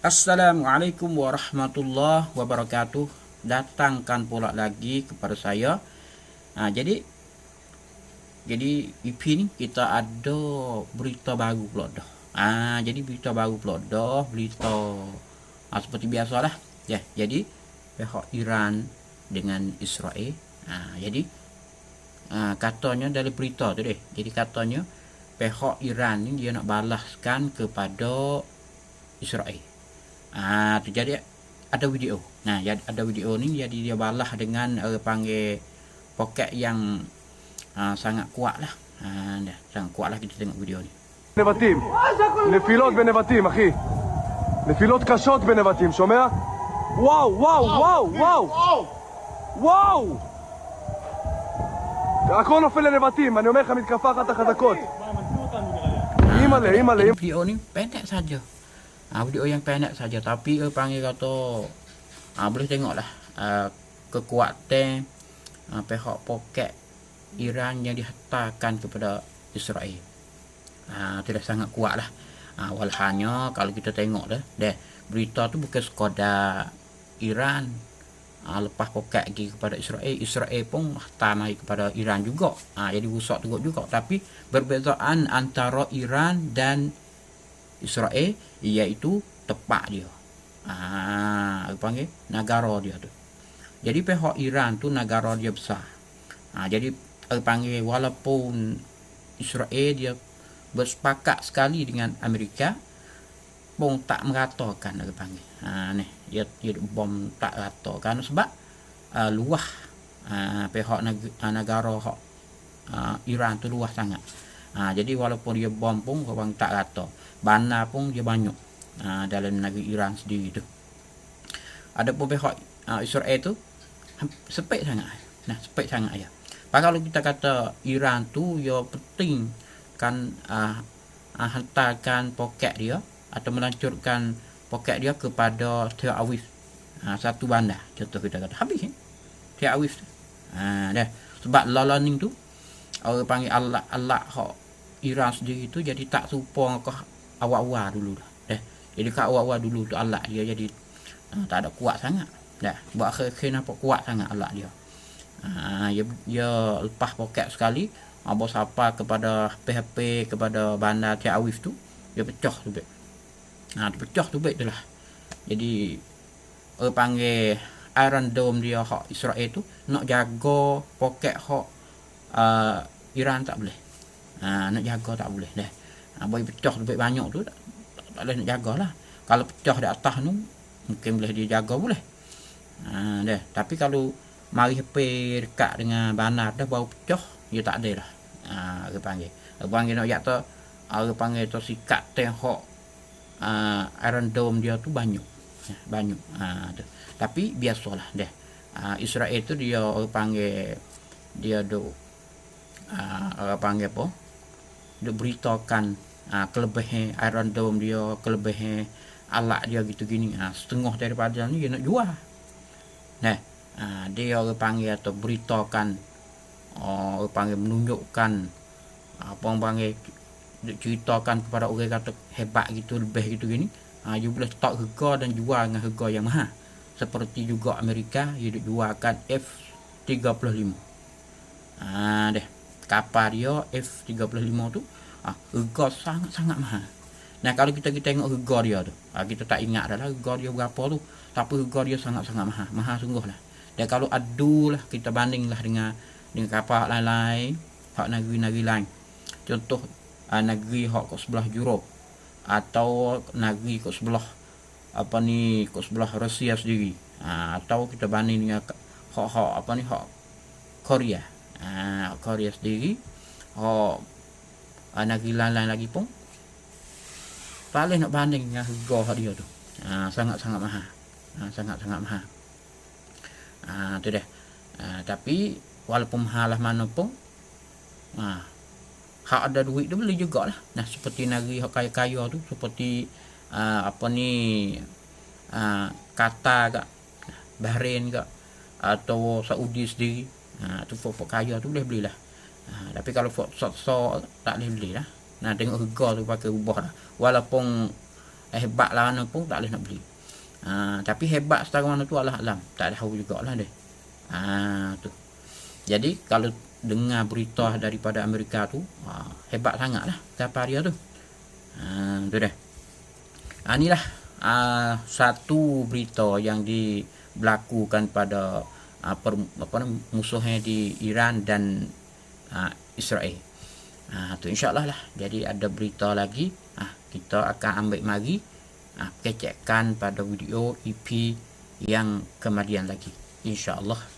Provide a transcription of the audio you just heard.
Assalamualaikum warahmatullahi wabarakatuh. Datangkan pula lagi kepada saya. Jadi EP ni kita ada berita baru pula dah. Jadi berita baru pula dah, berita seperti biasalah. Jadi pihak Iran dengan Israel. Jadi katanya dari berita tu deh. Jadi katanya pihak Iran ni dia nak balaskan kepada Israel. Tu jadi ada video. Ada video ni jadi dia balas dengan panggil poket yang sangat kuat lah. Sangat kuat lah, kita tengok video ni. נבטים, נפילות בנבטים, אחי. נפילות קשות בנבטים, שומע? וואו, וואו, וואו, וואו. וואו! הכל נופל לנבטים, אני אומר לך, מתקפה אחת החזקות. אימא'לה, אימא'לה. Video ni pendek saja. Video yang pendek saja, tapi panggil kata boleh tengoklah kekuatan pihak poket Iran yang dihantarkan kepada Israel. Tidak sangat kuat lah. Walhanya kalau kita tengok dah, berita tu bukan sekadar Iran lepas poket pergi kepada Israel, Israel pun hantar mai kepada Iran juga. Jadi rusak juga. Tapi perbezaan antara Iran dan Israel iaitu tempat dia. Panggil negara dia tu. Jadi pihak Iran tu negara dia besar. Jadi panggil walaupun Israel dia bersepakat sekali dengan Amerika, pun tak meratakan panggil. Dia bom tak ratakan sebab luah pihak negara Iran tu luas sangat. Jadi walaupun dia bom pun orang tak rata. Bandar pun dia banyak dalam negeri Iran sendiri tu. Adapun pihak Israel tu sepik sangat. Sepik sangat ya. Kalau kita kata Iran tu dia penting kan hantarkan poket dia atau melancurkan poket dia kepada Tel Aviv. Satu bandar contoh kita kata habis Tel Aviv tu. Sebab lalaning tu orang panggil Allah hak Iran sendiri tu jadi tak serupa ke awal-awal dulu dah. Jadi kat awal-awal dulu tu Allah dia jadi tak ada kuat sangat. Buat akhir nampak kuat sangat Allah dia. Dia lepas poket sekali bos apa kepada PHP kepada bandar Tel Aviv tu, dia pecah tu baik. Pecah tu baik tu lah. Jadi orang panggil Iron Dome dia hak Israel tu nak jaga poket hak Iran tak boleh. Nak jaga tak boleh dah. Boleh pecah tu baik banyak tu tak boleh nak jagalah. Kalau pecah di atas tu mungkin boleh dia jaga boleh. Tapi kalau mari pergi dekat dengan bandar dah baru pecah, dia tak ada dah. Orang panggil nak jatuh, orang panggil tu sikat tengok Iron Dome dia tu banyak. Tu. Tapi biasalah dah. Israel tu dia orang panggil dia do orang panggil apa? Dia beritakan kelebihan Iron Dome dia, kelebihan alat dia gitu gini. Setengah daripada ni dia nak jual. Dia orang panggil atau beritakan orang panggil menunjukkan apa orang panggil ceritakan kepada orang kata hebat gitu, lebih gitu gini. You boleh start harga dan jual dengan harga yang mahal. Seperti juga Amerika dia jualkan F-35. Kapal dia F-35 tu harga sangat-sangat mahal. Kalau kita tengok harga dia tu, kita tak ingat dah lah harga dia berapa tu, tapi harga dia sangat-sangat mahal sungguh lah. Dan kalau adulah kita bandinglah dengan kapal lain-lain hak negeri-negeri lain, contoh negeri hak kat sebelah Europe atau negeri kat sebelah kat sebelah Rusia sendiri, atau kita banding dengan hak Korea. Korea sendiri hak negeri lain-lain lagi pun tak boleh nak banding dengan harga dia tu. Sangat-sangat mahal. Sangat-sangat mahal. Tu dah. Tapi walaupun mahal lah mana pun, hak ada duit tu boleh jugalah. Seperti negeri hak kaya-kaya tu, seperti Qatar ke, Bahrain ke, atau Saudi sendiri. Tu fok kaya tu boleh belilah. Tapi kalau sok tak boleh beli lah. Tengok harga tu pakai ubah lah. Walaupun hebat lah mana pun tak boleh nak beli. Tapi hebat setara mana tu Allah alam, tak tahu jugalah dia. Tu. Jadi kalau dengar berita daripada Amerika tu, hebat sangatlah kapal dia tu. Tu dah. Inilah satu berita yang diberlakukan pada musuhnya di Iran dan Israel. Tu insyaAllah lah. Jadi ada berita lagi, kita akan ambil mari kecekkan pada video EP yang kemudian lagi, insyaAllah.